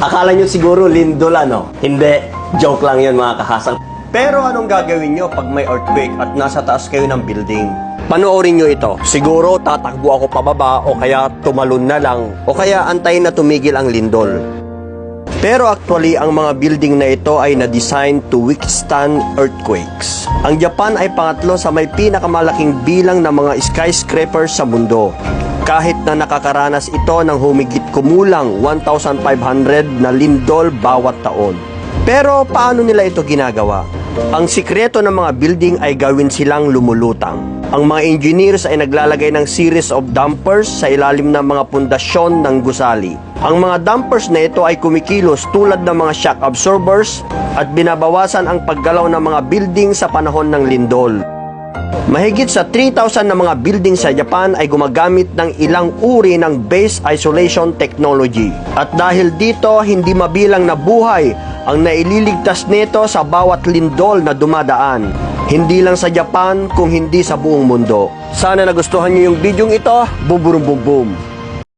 Akala nyo siguro lindol ano? Hindi, joke lang yun mga kahasang. Pero anong gagawin nyo pag may earthquake at nasa taas kayo ng building? Panoorin nyo ito. Siguro tatakbo ako pababa o kaya tumalon na lang o kaya antayin na tumigil ang lindol. Pero actually, ang mga building na ito ay na-design to withstand earthquakes. Ang Japan ay pangatlo sa may pinakamalaking bilang ng mga skyscrapers sa mundo. Kahit na nakakaranas ito ng humigit kumulang 1,500 na lindol bawat taon. Pero paano nila ito ginagawa? Ang sikreto ng mga building ay gawin silang lumulutang. Ang mga engineers ay naglalagay ng series of dampers sa ilalim ng mga pundasyon ng gusali. Ang mga dampers na ito ay kumikilos tulad ng mga shock absorbers at binabawasan ang paggalaw ng mga building sa panahon ng lindol. Mahigit sa 3,000 na mga building sa Japan ay gumagamit ng ilang uri ng base isolation technology. At dahil dito, hindi mabilang na buhay ang naililigtas nito sa bawat lindol na dumadaan. Hindi lang sa Japan, kung hindi sa buong mundo. Sana nagustuhan niyo yung bidyong ito. Boom, boom, boom, boom.